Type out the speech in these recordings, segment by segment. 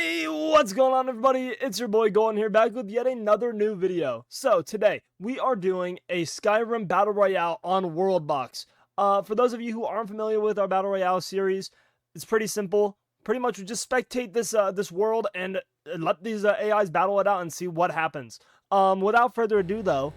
Hey, what's going on, everybody? It's your boy Golden here, back with yet another new video. So today we are doing a Skyrim battle royale on WorldBox. For those of you who aren't familiar with our battle royale series, it's pretty simple. Pretty much we just spectate this world and let these AIs battle it out and see what happens. Without further ado, though,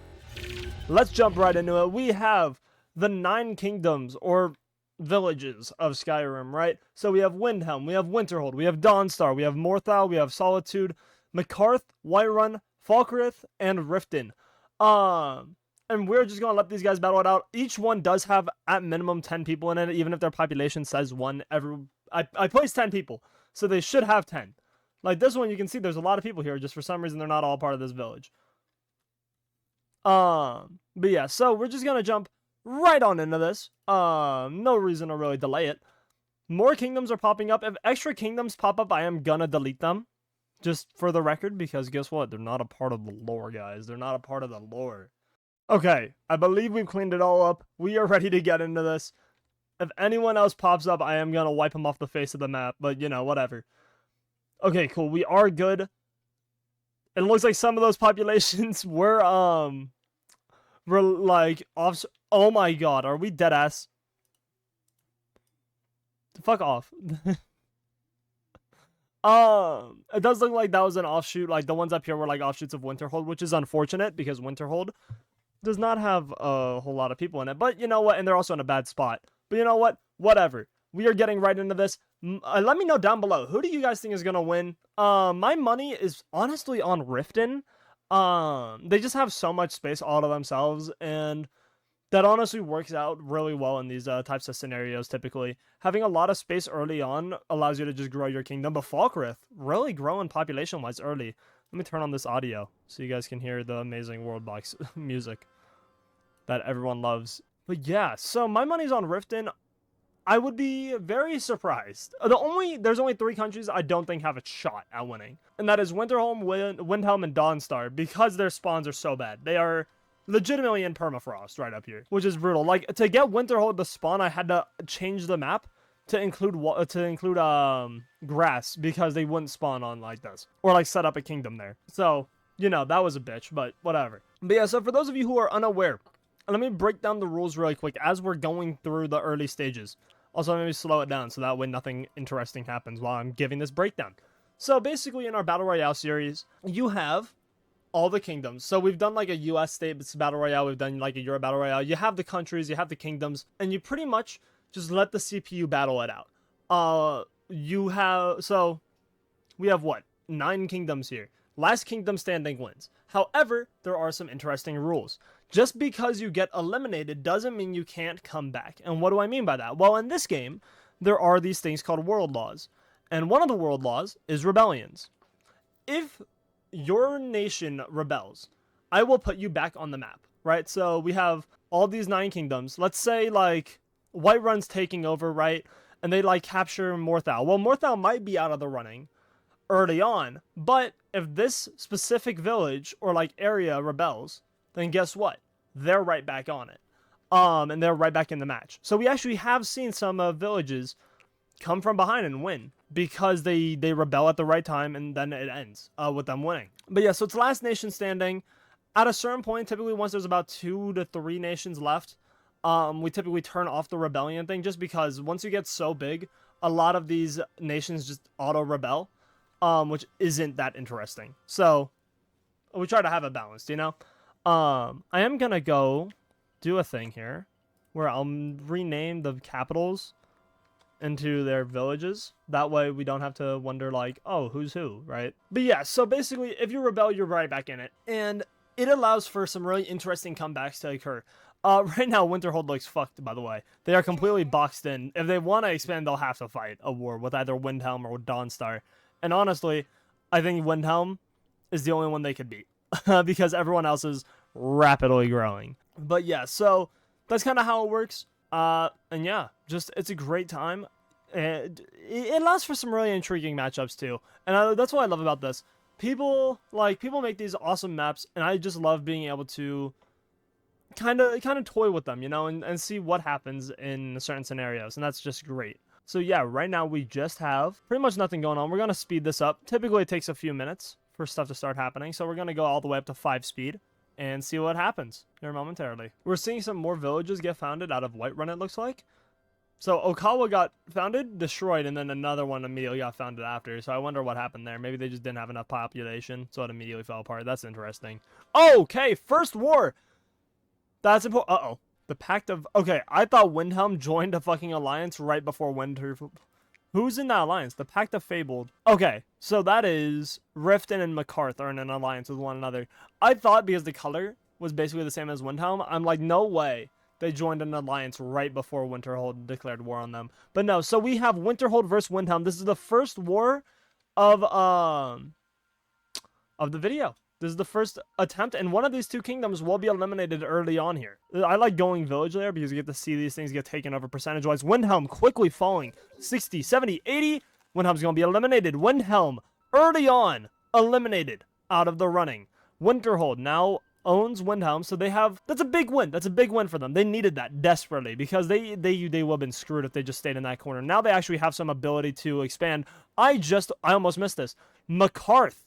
let's jump right into it. We have the 9 kingdoms, or villages of Skyrim, right? So we have Windhelm, we have Winterhold, we have Dawnstar, we have Morthal, we have Solitude, Macarth, Whiterun, Falkreath, and Riften. And we're just gonna let these guys battle it out. Each one does have at minimum 10 people in it, even if their population says 1. I placed 10 people, so they should have 10. Like this one, you can see there's a lot of people here. Just for some reason, they're not all part of this village. But yeah, so we're just gonna jump right on into this. No reason to really delay it. More kingdoms are popping up. If extra kingdoms pop up, I am gonna delete them. Just for the record, because guess what? They're not a part of the lore, guys. They're not a part of the lore. Okay, I believe we've cleaned it all up. We are ready to get into this. If anyone else pops up, I am gonna wipe them off the face of the map, but you know, whatever. Okay, cool. We are good. It looks like some of those populations were like off. Oh my god, are we dead ass? Fuck off. It does look like that was an offshoot. Like the ones up here were like offshoots of Winterhold, which is unfortunate because Winterhold does not have a whole lot of people in it. But you know what? And they're also in a bad spot. But you know what? Whatever. We are getting right into this. Let me know down below. Who do you guys think is gonna win? My money is honestly on Riften. They just have so much space all to themselves, and that honestly works out really well in these types of scenarios. Typically, having a lot of space early on allows you to just grow your kingdom. But Falkreath really growing population-wise early. Let me turn on this audio so you guys can hear the amazing WorldBox music that everyone loves. But yeah, so my money's on Riften. I would be very surprised. There's only 3 countries I don't think have a shot at winning, and that is Winterhold, Windhelm, and Dawnstar, because their spawns are so bad. They are legitimately in permafrost right up here, which is brutal. Like to get Winterhold to spawn, I had to change the map to include grass, because they wouldn't spawn on like this, or like set up a kingdom there. So you know, that was a bitch, but whatever. But yeah, so for those of you who are unaware, let me break down the rules really quick as we're going through the early stages. Also, maybe slow it down so that way nothing interesting happens while I'm giving this breakdown. So basically, in our Battle Royale series, you have all the kingdoms. So we've done like a US states Battle Royale, we've done like a Euro Battle Royale. You have the countries, you have the kingdoms, and you pretty much just let the CPU battle it out. So we have what? 9 kingdoms here. Last kingdom standing wins. However, there are some interesting rules. Just because you get eliminated doesn't mean you can't come back. And what do I mean by that? Well, in this game, there are these things called world laws. And one of the world laws is rebellions. If your nation rebels, I will put you back on the map, right? So we have all these 9 kingdoms. Let's say like Whiterun's taking over, right? And they like capture Morthal. Well, Morthal might be out of the running early on, but if this specific village or like area rebels, then guess what? They're right back on it. And they're right back in the match. So we actually have seen some villages come from behind and win because they rebel at the right time, and then it ends with them winning. But yeah, so it's last nation standing. At a certain point, typically once there's about 2 to 3 nations left, we typically turn off the rebellion thing, just because once you get so big, a lot of these nations just auto-rebel, which isn't that interesting. So we try to have it balanced, you know? I am gonna go do a thing here where I'll rename the capitals into their villages. That way we don't have to wonder like, oh, who's who, right? But yeah, so basically if you rebel, you're right back in it, and it allows for some really interesting comebacks to occur. Right now Winterhold looks fucked, by the way. They are completely boxed in. If they want to expand, they'll have to fight a war with either Windhelm or Dawnstar. And honestly, I think Windhelm is the only one they could beat. Because everyone else is rapidly growing. But yeah, so that's kind of how it works. And yeah, just it's a great time. It allows for some really intriguing matchups too, and that's what I love about this. People make these awesome maps, and I just love being able to kind of toy with them, you know, and see what happens in certain scenarios, and that's just great. So yeah, right now we just have pretty much nothing going on. We're going to speed this up. Typically it takes a few minutes for stuff to start happening. So we're going to go all the way up to 5 speed and see what happens here momentarily. We're seeing some more villages get founded out of Whiterun, it looks like. So Okawa got founded, destroyed, and then another one immediately got founded after. So I wonder what happened there. Maybe they just didn't have enough population, so it immediately fell apart. That's interesting. Okay, first war. That's important. Uh-oh. The Pact of... Okay, I thought Windhelm joined a fucking alliance right before Winter... Who's in that alliance? The Pact of Fabled. Okay, so that is Riften and Macarth are in an alliance with one another. I thought because the color was basically the same as Windhelm, I'm like, no way they joined an alliance right before Winterhold declared war on them. But no, so we have Winterhold versus Windhelm. This is the first war of the video. This is the first attempt, and one of these two kingdoms will be eliminated early on here. I like going village layer because you get to see these things get taken over percentage-wise. Windhelm quickly falling 60, 70, 80. Windhelm's going to be eliminated. Windhelm early on eliminated out of the running. Winterhold now owns Windhelm, so they have... That's a big win. That's a big win for them. They needed that desperately because they would have been screwed if they just stayed in that corner. Now they actually have some ability to expand. I almost missed this. Macarth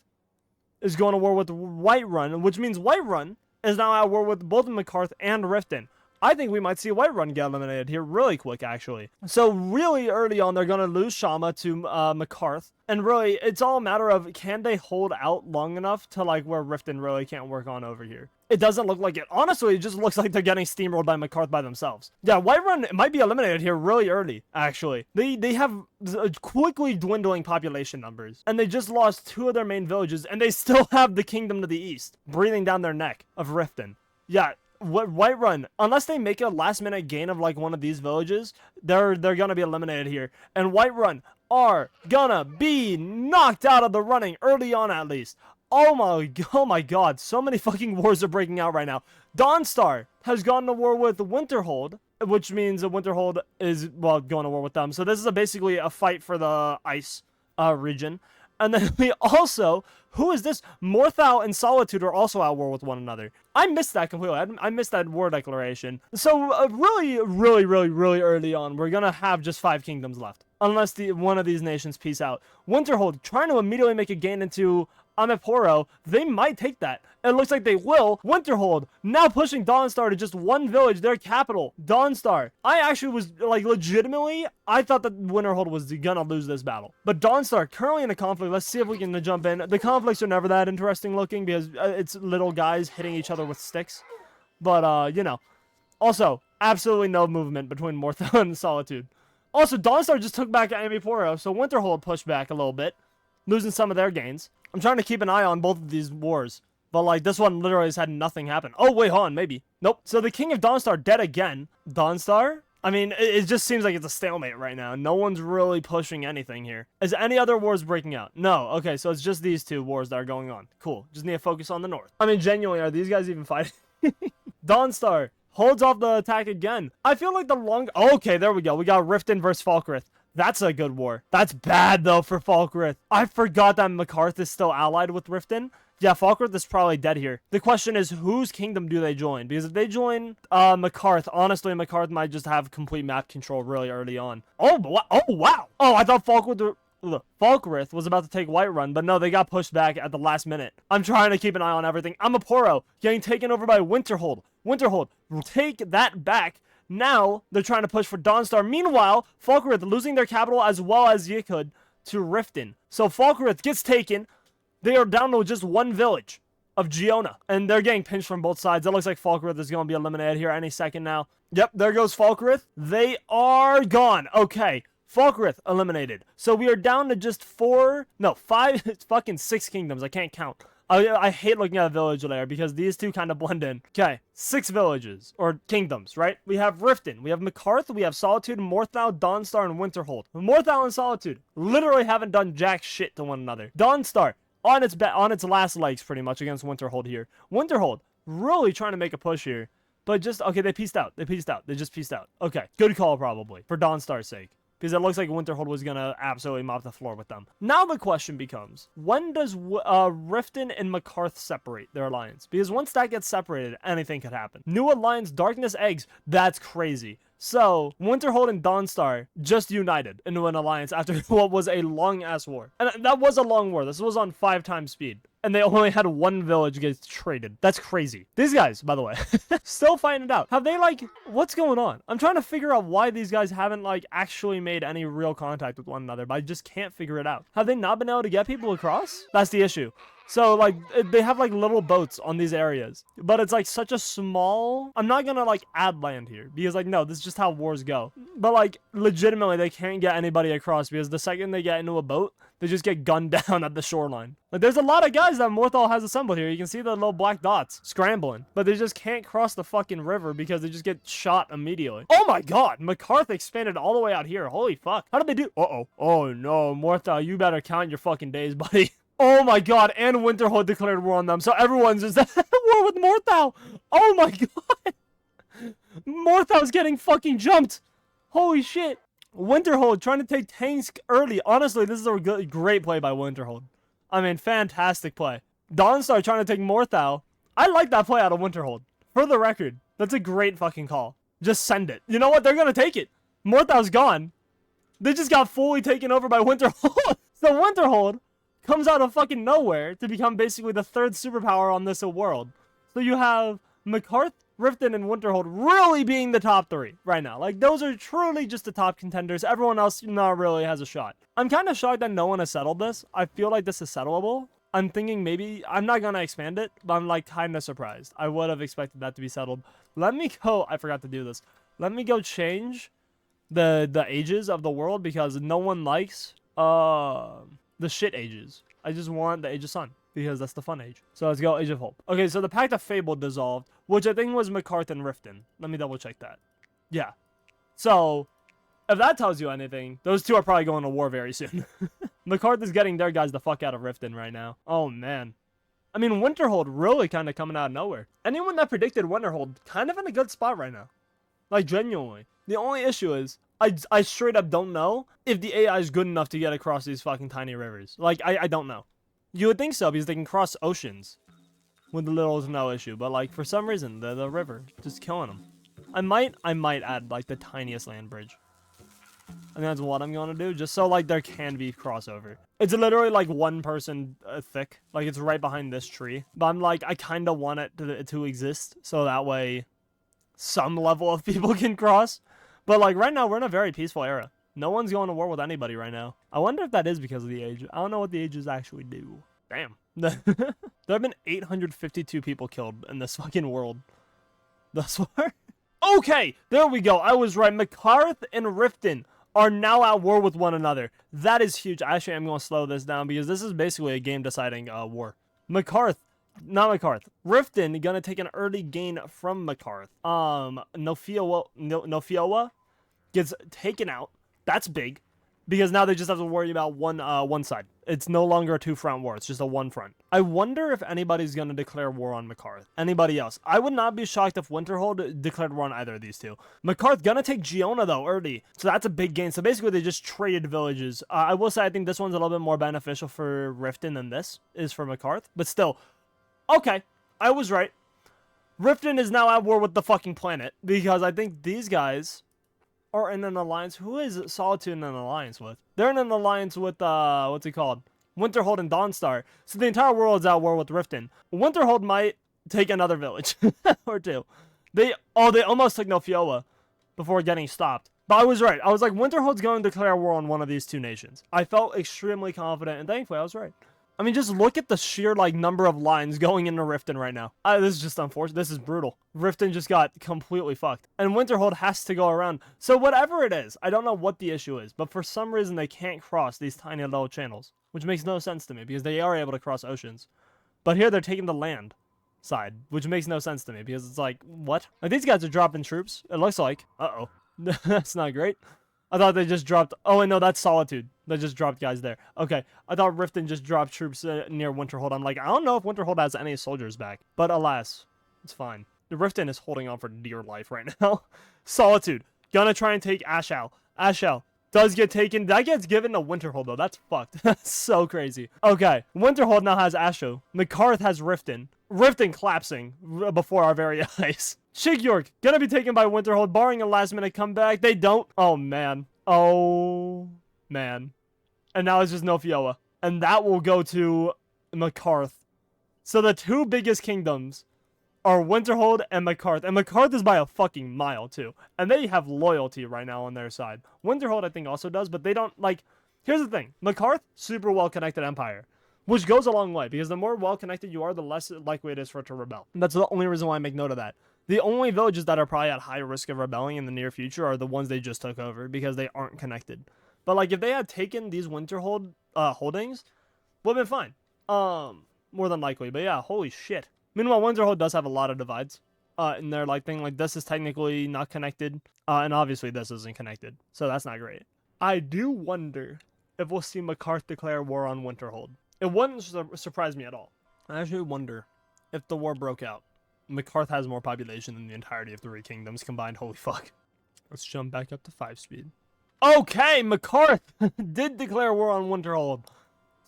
is going to war with Whiterun, which means Whiterun is now at war with both Macarth and Riften. I think we might see Whiterun get eliminated here really quick, actually. So really early on, they're going to lose Shama to Macarth. And really, it's all a matter of, can they hold out long enough to, like, where Riften really can't work on over here? It doesn't look like it. Honestly, it just looks like they're getting steamrolled by Macarth by themselves. Yeah, Whiterun might be eliminated here really early, actually. They have quickly dwindling population numbers. And they just lost 2 of their main villages, and they still have the kingdom to the east, breathing down their neck of Riften. Yeah. Whiterun, unless they make a last-minute gain of like one of these villages, they're gonna be eliminated here. And Whiterun are gonna be knocked out of the running early on, at least. Oh my god, so many fucking wars are breaking out right now. Dawnstar has gone to war with Winterhold, which means that Winterhold is, well, going to war with them. So this is basically a fight for the ice region. And then we also, who is this? Morthal and Solitude are also at war with one another. I missed that completely. I missed that war declaration. So really early on, we're going to have just 5 kingdoms left. Unless one of these nations peace out. Winterhold trying to immediately make a gain into Amiporo. They might take that. It looks like they will. Winterhold now pushing Dawnstar to just 1 village, their capital, Dawnstar. I actually was, like, legitimately, I thought that Winterhold was gonna lose this battle. But Dawnstar currently in a conflict. Let's see if we can jump in. The conflicts are never that interesting looking because it's little guys hitting each other with sticks. But, you know. Also, absolutely no movement between Morthal and Solitude. Also, Dawnstar just took back Amiporo, so Winterhold pushed back a little bit, losing some of their gains. I'm trying to keep an eye on both of these wars. But, like, this one literally has had nothing happen. Oh, wait, hold on, maybe. Nope. So the King of Dawnstar dead again. Dawnstar? I mean, it just seems like it's a stalemate right now. No one's really pushing anything here. Is any other wars breaking out? No. Okay, so it's just these 2 wars that are going on. Cool. Just need to focus on the north. I mean, genuinely, are these guys even fighting? Dawnstar holds off the attack again. I feel like the long... Okay, there we go. We got Riften versus Falkreath. That's a good war. That's bad, though, for Falkreath. I forgot that Macarth is still allied with Riften. Yeah, Falkreath is probably dead here. The question is, whose kingdom do they join? Because if they join Macarth, honestly, Macarth might just have complete map control really early on. Oh, wow. Oh, I thought Falkreath was about to take Whiterun, but no, they got pushed back at the last minute. I'm trying to keep an eye on everything. Amiporo getting taken over by Winterhold. Winterhold, take that back. Now, they're trying to push for Dawnstar. Meanwhile, Falkreath losing their capital as well as Yikud to Riften. So Falkreath gets taken. They are down to just 1 village of Giona. And they're getting pinched from both sides. It looks like Falkreath is going to be eliminated here any second now. Yep, there goes Falkreath. They are gone. Okay, Falkreath eliminated. So we are down to just 5, it's fucking 6 kingdoms. I can't count. I hate looking at a village layer because these 2 kind of blend in. Okay, 6 villages, or kingdoms, right? We have Riften, we have Macarth, we have Solitude, Morthal, Dawnstar, and Winterhold. Morthal and Solitude literally haven't done jack shit to one another. Dawnstar, on its last legs, pretty much, against Winterhold here. Winterhold, really trying to make a push here. But just, okay, they pieced out. They just pieced out. Okay, good call, probably, for Dawnstar's sake. Because it looks like Winterhold was going to absolutely mop the floor with them. Now the question becomes, when does Riften and Macarth separate their alliance? Because once that gets separated, anything could happen. New alliance, Darkness Eggs, that's crazy. So, Winterhold and Dawnstar just united into an alliance after what was a long-ass war. And that was a long war. This was on 5 times speed. And they only had 1 village get traded. That's crazy. These guys, by the way, still fighting it out. Have they, like, what's going on? I'm trying to figure out why these guys haven't, like, actually made any real contact with one another, but I just can't figure it out. Have they not been able to get people across? That's the issue. So, like, they have, like, little boats on these areas. But it's, like, such a small... I'm not gonna, like, add land here. Because, like, no, this is just how wars go. But, like, legitimately, they can't get anybody across. Because the second they get into a boat, they just get gunned down at the shoreline. Like, there's a lot of guys that Morthal has assembled here. You can see the little black dots scrambling. But they just can't cross the fucking river because they just get shot immediately. Oh, my God. McCarth expanded all the way out here. Holy fuck. How did they do... Uh-oh. Oh, no. Morthal, you better count your fucking days, buddy. Oh my god, and Winterhold declared war on them, so everyone's just at war with Morthal! Oh my god! Morthal's getting fucking jumped! Holy shit! Winterhold trying to take tanks early. Honestly, this is a great play by Winterhold. I mean, fantastic play. Dawnstar trying to take Morthal. I like that play out of Winterhold. For the record, that's a great fucking call. Just send it. You know what? They're gonna take it. Morthal's gone. They just got fully taken over by Winterhold. So Winterhold comes out of fucking nowhere to become basically the 3rd superpower on this world. So you have McCarth, Riften, and Winterhold really being the top 3 right now. Like, those are truly just the top contenders. Everyone else not really has a shot. I'm kind of shocked that no one has settled this. I feel like this is settleable. I'm thinking maybe... I'm not going to expand it, but I'm, like, kind of surprised. I would have expected that to be settled. Let me go... I forgot to do this. Let me go change the ages of the world because no one likes... the shit ages. I just want the Age of Sun because that's the fun age. So let's go Age of Hope. Okay, so the Pact of Fable dissolved, which I think was McCarth and Riften. Let me double check that. Yeah. So if that tells you anything, those two are probably going to war very soon. McCarth is getting their guys the fuck out of Riften right now. Oh man. I mean, Winterhold really kind of coming out of nowhere. Anyone that predicted Winterhold kind of in a good spot right now. Like, genuinely. The only issue is, I straight up don't know if the AI is good enough to get across these fucking tiny rivers. Like, I don't know. You would think so, because they can cross oceans with little to no issue. But, like, for some reason, the river just killing them. I might add, like, the tiniest land bridge. And that's what I'm going to do, just so, like, there can be crossover. It's literally, like, 1 person thick. Like, it's right behind this tree. But I'm, like, I kind of want it to exist, so that way some level of people can cross. But, like, right now, we're in a very peaceful era. No one's going to war with anybody right now. I wonder if that is because of the age. I don't know what the ages actually do. Damn. There have been 852 people killed in this fucking world thus far. Okay, there we go. I was right. McCarth and Riften are now at war with one another. That is huge. Actually, I'm going to slow this down because this is basically a game-deciding war. Not McCarth. Riften gonna take an early gain from McCarth. Nofiowa gets taken out. That's big. Because now they just have to worry about one side. It's no longer a 2-front war. It's just a 1-front. I wonder if anybody's going to declare war on McCarth. Anybody else? I would not be shocked if Winterhold declared war on either of these two. McCarth going to take Giona, though, early. So that's a big gain. So basically, they just traded villages. I will say I think this one's a little bit more beneficial for Riften than this is for McCarth. But still, okay. I was right. Riften is now at war with the fucking planet. Because I think these guys are in an alliance. Who is Solitude in an alliance with? They're in an alliance with, what's he called? Winterhold and Dawnstar. So the entire world's at war with Riften. Winterhold might take another village. Or two. They almost took Nofiowa before getting stopped. But I was right. I was like, Winterhold's going to declare war on one of these two nations. I felt extremely confident, and thankfully I was right. I mean, just look at the sheer, like, number of lines going into Riften right now. This is just unfortunate. This is brutal. Riften just got completely fucked. And Winterhold has to go around. So whatever it is, I don't know what the issue is, but for some reason they can't cross these tiny little channels, which makes no sense to me because they are able to cross oceans. But here they're taking the land side, which makes no sense to me because it's like, what? Like, these guys are dropping troops. It looks like. Uh-oh. That's not great. I thought they just dropped... Oh, and no, that's Solitude. They just dropped guys there. Okay, I thought Riften just dropped troops near Winterhold. I'm like, I don't know if Winterhold has any soldiers back. But alas, it's fine. The Riften is holding on for dear life right now. Solitude. Gonna try and take Ashal. Ashal. does get taken. That gets given to Winterhold, though. That's fucked. That's so crazy. Okay, Winterhold now has Asho. McCarth has Riften. Riften collapsing before our very eyes. Shigyork, gonna be taken by Winterhold, barring a last-minute comeback. They don't. Oh, man. Oh, man. And now it's just no Fioa. And that will go to McCarth. So the two biggest kingdoms are Winterhold and McCarth. And McCarth is by a fucking mile, too. And they have loyalty right now on their side. Winterhold, I think, also does, but they don't, like... Here's the thing. McCarth, super well-connected empire. Which goes a long way, because the more well-connected you are, the less likely it is for it to rebel. And that's the only reason why I make note of that. The only villages that are probably at high risk of rebelling in the near future are the ones they just took over, because they aren't connected. But, like, if they had taken these Winterhold holdings, would have been fine. More than likely. But yeah, holy shit. Meanwhile, Winterhold does have a lot of divides. In their, like, thing. Like, this is technically not connected. And obviously this isn't connected. So that's not great. I do wonder if we'll see McCarth declare war on Winterhold. It wouldn't surprise me at all. I actually wonder if the war broke out. McCarth has more population than the entirety of 3 kingdoms combined. Holy fuck. Let's jump back up to 5 speed. Okay, McCarth did declare war on Winterhold.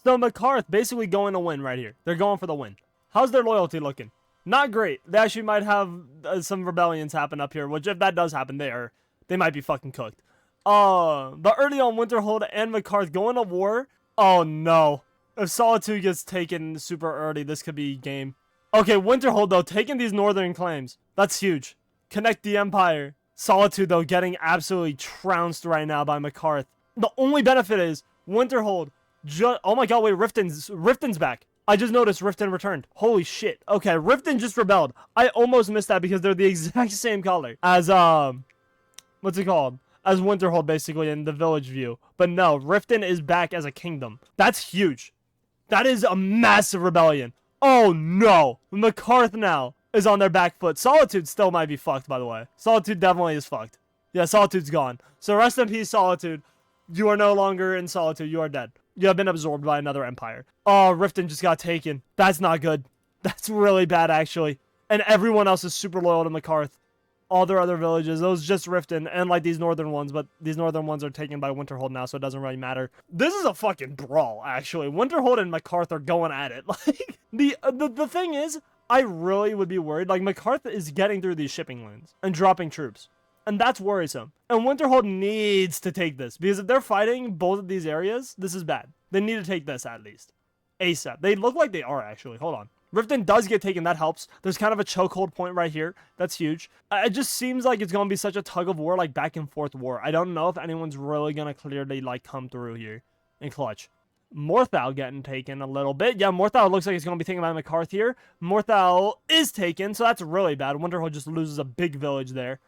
So McCarth basically going to win right here. They're going for the win. How's their loyalty looking? Not great. They actually might have some rebellions happen up here, which if that does happen, they might be fucking cooked. But early on, Winterhold and McCarth going to war. Oh no. If Solitude gets taken super early, this could be game. Okay, Winterhold though, taking these northern claims. That's huge. Connect the empire. Solitude though, getting absolutely trounced right now by McCarth. The only benefit is Winterhold. Oh my god, wait, Riften's back. I just noticed Riften returned. Holy shit. Okay, Riften just rebelled. I almost missed that because they're the exact same color as, what's it called? As Winterhold, basically, in the village view. But no, Riften is back as a kingdom. That's huge. That is a massive rebellion. Oh no. McCarth now is on their back foot. Solitude still might be fucked, by the way. Solitude definitely is fucked. Yeah, Solitude's gone. So rest in peace, Solitude. You are no longer in Solitude. You are dead. You have been absorbed by another empire. Oh, Riften just got taken. That's not good. That's really bad, actually. And everyone else is super loyal to McCarth. All their other villages, those just Riften, and like these northern ones, but these northern ones are taken by Winterhold now, so it doesn't really matter. This is a fucking brawl, actually. Winterhold and McCarth are going at it. Like, the thing is, I really would be worried. Like, McCarth is getting through these shipping lanes and dropping troops. And that's worrisome. And Winterhold needs to take this. Because if they're fighting both of these areas, this is bad. They need to take this at least. ASAP. They look like they are, actually. Hold on. Riften does get taken. That helps. There's kind of a chokehold point right here. That's huge. It just seems like it's going to be such a tug of war, like back and forth war. I don't know if anyone's really going to clearly, like, come through here and clutch. Morthal getting taken a little bit. Yeah, Morthal looks like it's going to be taken by McCarth here. Morthal is taken, so that's really bad. Winterhold just loses a big village there.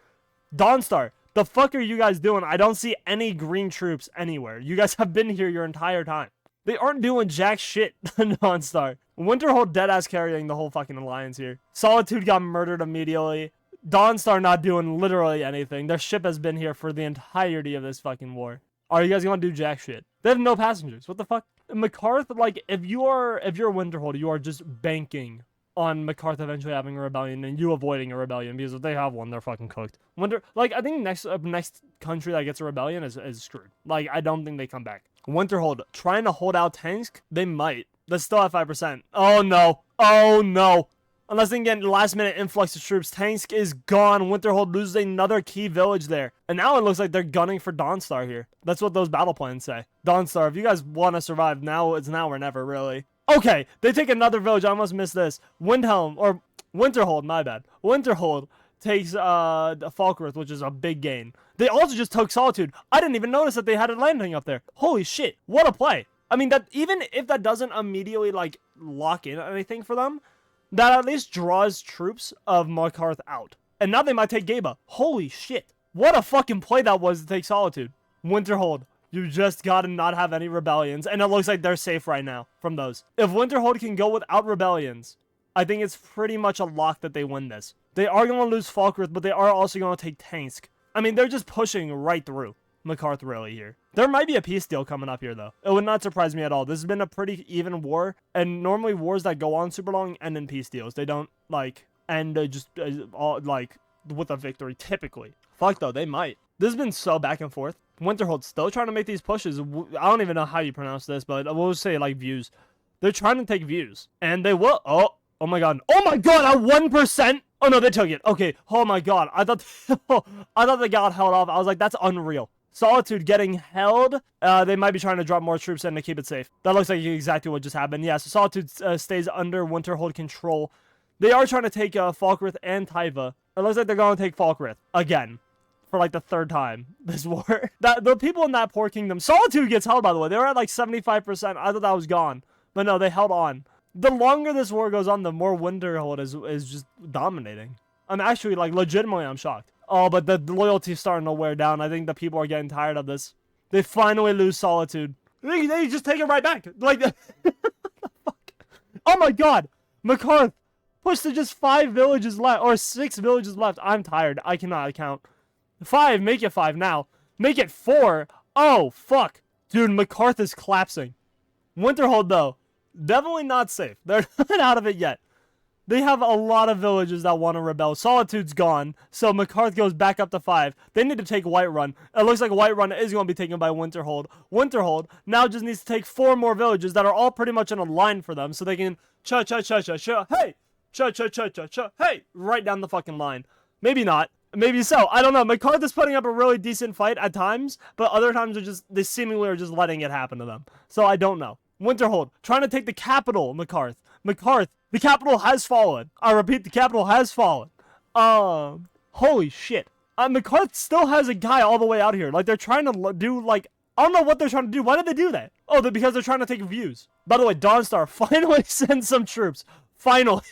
Dawnstar, the fuck are you guys doing? I don't see any green troops anywhere. You guys have been here your entire time. They aren't doing jack shit, Dawnstar. Winterhold deadass carrying the whole fucking alliance here. Solitude got murdered immediately. Dawnstar not doing literally anything. Their ship has been here for the entirety of this fucking war. Are you guys gonna do jack shit? They have no passengers. What the fuck? McCarth, like, if you're Winterhold, you are just banking on McCarth eventually having a rebellion and you avoiding a rebellion, because if they have one, they're fucking cooked. Like, I think next country that gets a rebellion is screwed. Like, I don't think they come back. Winterhold trying to hold out Tansk, they might. They're still at 5%. Oh no. Oh no. Unless they can get last minute influx of troops. Tansk is gone. Winterhold loses another key village there. And now it looks like they're gunning for Dawnstar here. That's what those battle plans say. Dawnstar, if you guys want to survive, now it's now or never, really. Okay, they take another village. I almost missed this. Winterhold, my bad. Winterhold takes Falkirth, which is a big gain. They also just took Solitude. I didn't even notice that they had a landing up there. Holy shit, what a play. I mean, that even if that doesn't immediately, like, lock in anything for them, that at least draws troops of McCarth out. And now they might take Gaba. Holy shit. What a fucking play that was to take Solitude. Winterhold, you just gotta not have any rebellions. And it looks like they're safe right now from those. If Winterhold can go without rebellions, I think it's pretty much a lock that they win this. They are going to lose Falkirth, but they are also going to take Tansk. I mean, they're just pushing right through McCarth really here. There might be a peace deal coming up here, though. It would not surprise me at all. This has been a pretty even war, and normally wars that go on super long end in peace deals. They don't, like, end all, like, with a victory, typically. Fuck, though, they might. This has been so back and forth. Winterhold still trying to make these pushes. I don't even know how you pronounce this, but we'll say like views. They're trying to take views, and they will. Oh my god. Oh my god, at 1%. Oh no, they took it. Okay. Oh my god. I thought they got held off. I was like, that's unreal. Solitude getting held. They might be trying to drop more troops in to keep it safe. That looks like exactly what just happened. Yeah, so Solitude stays under Winterhold control. They are trying to take Falkreath and Taiva. It looks like they're going to take Falkreath again. For like the third time this war. The people in that poor kingdom. Solitude gets held, by the way. They were at like 75%. I thought that was gone. But no, they held on. The longer this war goes on, the more Winterhold is just dominating. I'm actually like legitimately I'm shocked. Oh, but the loyalty's starting to wear down. I think the people are getting tired of this. They finally lose Solitude. They just take it right back. Like fuck. Oh my god. McCarth pushed to just 5 villages left. Or 6 villages left. I'm tired. I cannot count. 5, make it 5 now. Make it 4. Oh, fuck. Dude, McCarth is collapsing. Winterhold, though, definitely not safe. They're not out of it yet. They have a lot of villages that want to rebel. Solitude's gone, so McCarth goes back up to 5. They need to take Whiterun. It looks like Whiterun is going to be taken by Winterhold. Winterhold now just needs to take 4 more villages that are all pretty much in a line for them, so they can cha-cha-cha-cha-cha, hey! Cha-cha-cha-cha-cha, hey! Right down the fucking line. Maybe not. Maybe so. I don't know. McCarth is putting up a really decent fight at times, but other times they seemingly are just letting it happen to them. So I don't know. Winterhold trying to take the capital. McCarth, the capital has fallen. I repeat, the capital has fallen. Holy shit. McCarth still has a guy all the way out here. Like they're trying to do like I don't know what they're trying to do. Why did they do that? Oh, because they're trying to take views. By the way, Dawnstar finally sends some troops. Finally.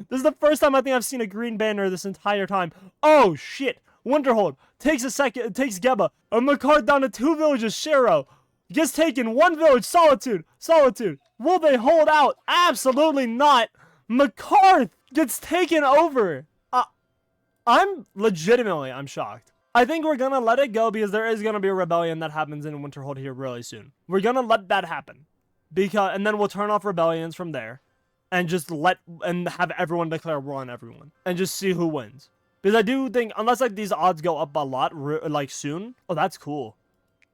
This is the first time I think I've seen a green banner this entire time. Oh, shit. Winterhold takes Geba. McCarth down to 2 villages. Shero gets taken. 1 village. Solitude. Will they hold out? Absolutely not. McCarth gets taken over. I'm shocked. I think we're going to let it go because there is going to be a rebellion that happens in Winterhold here really soon. We're going to let that happen. And then we'll turn off rebellions from there. And just have everyone declare war on everyone. And just see who wins. Because I do think, unless like these odds go up a lot, like soon. Oh, that's cool.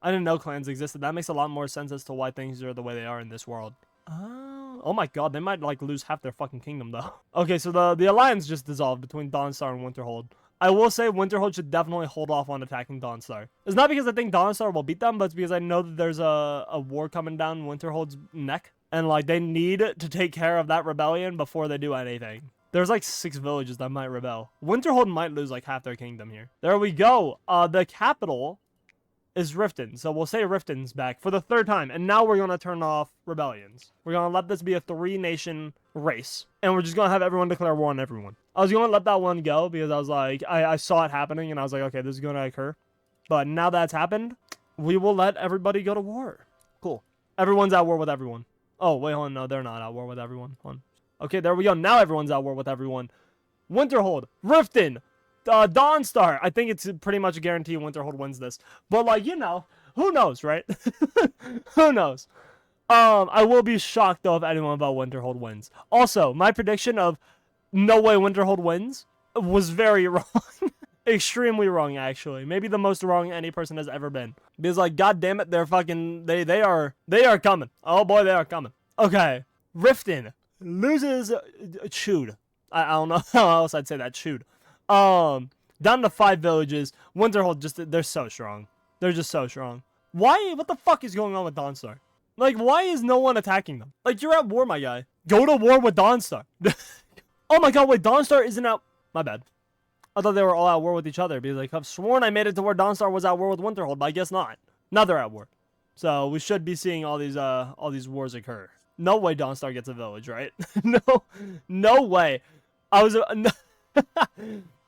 I didn't know clans existed. That makes a lot more sense as to why things are the way they are in this world. Oh my god, they might like lose half their fucking kingdom though. Okay, so the alliance just dissolved between Dawnstar and Winterhold. I will say Winterhold should definitely hold off on attacking Dawnstar. It's not because I think Dawnstar will beat them, but it's because I know that there's a war coming down Winterhold's neck. And, like, they need to take care of that rebellion before they do anything. There's, like, 6 villages that might rebel. Winterhold might lose, like, half their kingdom here. There we go. The capital is Riften. So we'll say Riften's back for the 3rd time. And now we're going to turn off rebellions. We're going to let this be a 3-nation race. And we're just going to have everyone declare war on everyone. I was going to let that one go because I was like, I saw it happening. And I was like, okay, this is going to occur. But now that's happened, we will let everybody go to war. Cool. Everyone's at war with everyone. Oh, wait, hold on. No, they're not at war with everyone. Hold on. Okay, there we go. Now everyone's at war with everyone. Winterhold, Riften, Dawnstar. I think it's pretty much a guarantee Winterhold wins this. But, like, you know, who knows, right? Who knows? I will be shocked, though, if anyone about Winterhold wins. Also, my prediction of no way Winterhold wins was very wrong. Extremely wrong, actually. Maybe the most wrong any person has ever been. Because, like, god damn it, they're fucking... They are coming. Oh, boy, they are coming. Okay. Riften loses... chewed. I don't know how else I'd say that. Chewed. Down to 5 villages. Winterhold just... They're so strong. They're just so strong. Why? What the fuck is going on with Dawnstar? Like, why is no one attacking them? Like, you're at war, my guy. Go to war with Dawnstar. Oh, my god, wait. Dawnstar isn't out... My bad. I thought they were all at war with each other because like, I've sworn I made it to where Dawnstar was at war with Winterhold, but I guess not. Now they're at war. So we should be seeing all these wars occur. No way Dawnstar gets a village, right? No way. If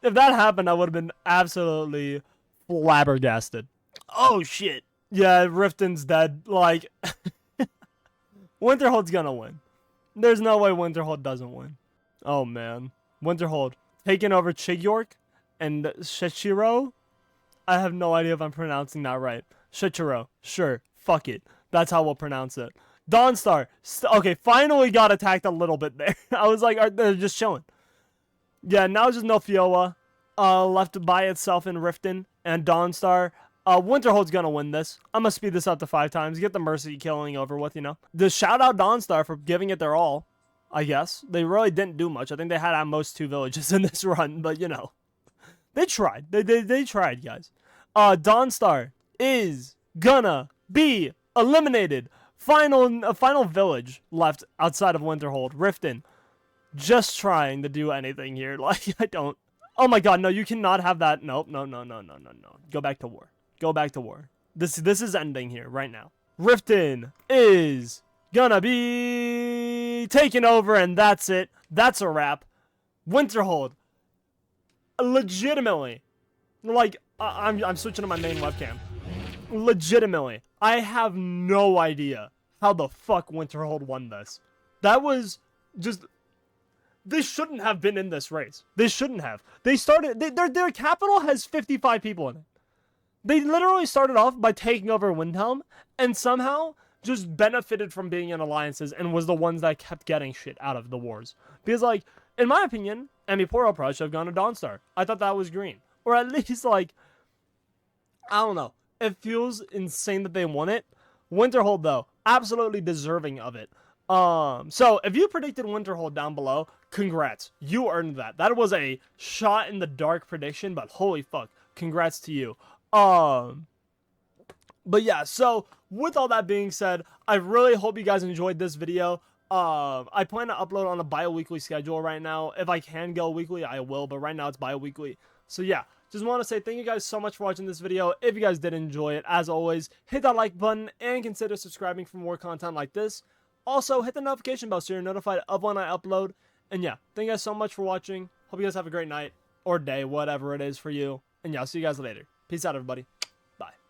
that happened, I would have been absolutely flabbergasted. Oh shit. Yeah, Riften's dead. Like, Winterhold's gonna win. There's no way Winterhold doesn't win. Oh man. Winterhold taking over Chigyork and Shechiro. I have no idea if I'm pronouncing that right. Shechiro. Sure. Fuck it. That's how we'll pronounce it. Dawnstar. Okay, finally got attacked a little bit there. I was like, they're just chilling. Yeah, now it's just Nofioa left by itself in Riften. And Dawnstar Winterhold's gonna win this. I'm gonna speed this up to 5 times. Get the Mercy killing over with, you know. The shout out Dawnstar for giving it their all, I guess. They really didn't do much. I think they had at most 2 villages in this run, but you know. They tried. They tried, guys. Dawnstar is gonna be eliminated. Final village left outside of Winterhold. Riften. Just trying to do anything here. Like, I don't. Oh my god, no, you cannot have that. Nope, no. Go back to war. Go back to war. This is ending here right now. Riften is gonna be taken over, and that's it. That's a wrap. Winterhold, legitimately, like I'm switching to my main webcam. Legitimately, I have no idea how the fuck Winterhold won this. That was just. They shouldn't have been in this race. They shouldn't have. They started. Their capital has 55 people in it. They literally started off by taking over Windhelm and somehow just benefited from being in alliances and was the ones that kept getting shit out of the wars. Because, like, in my opinion, Emiporo probably should have gone to Dawnstar. I thought that was green. Or at least, like, I don't know. It feels insane that they won it. Winterhold, though, absolutely deserving of it. So if you predicted Winterhold down below, congrats. You earned that. That was a shot in the dark prediction, but holy fuck. Congrats to you. But yeah, so with all that being said, I really hope you guys enjoyed this video. I plan to upload on a bi-weekly schedule right now. If I can go weekly, I will, but right now it's bi-weekly. So yeah, just want to say thank you guys so much for watching this video. If you guys did enjoy it, as always, hit that like button and consider subscribing for more content like this. Also, hit the notification bell so you're notified of when I upload. And yeah, thank you guys so much for watching. Hope you guys have a great night or day, whatever it is for you. And yeah, I'll see you guys later. Peace out, everybody.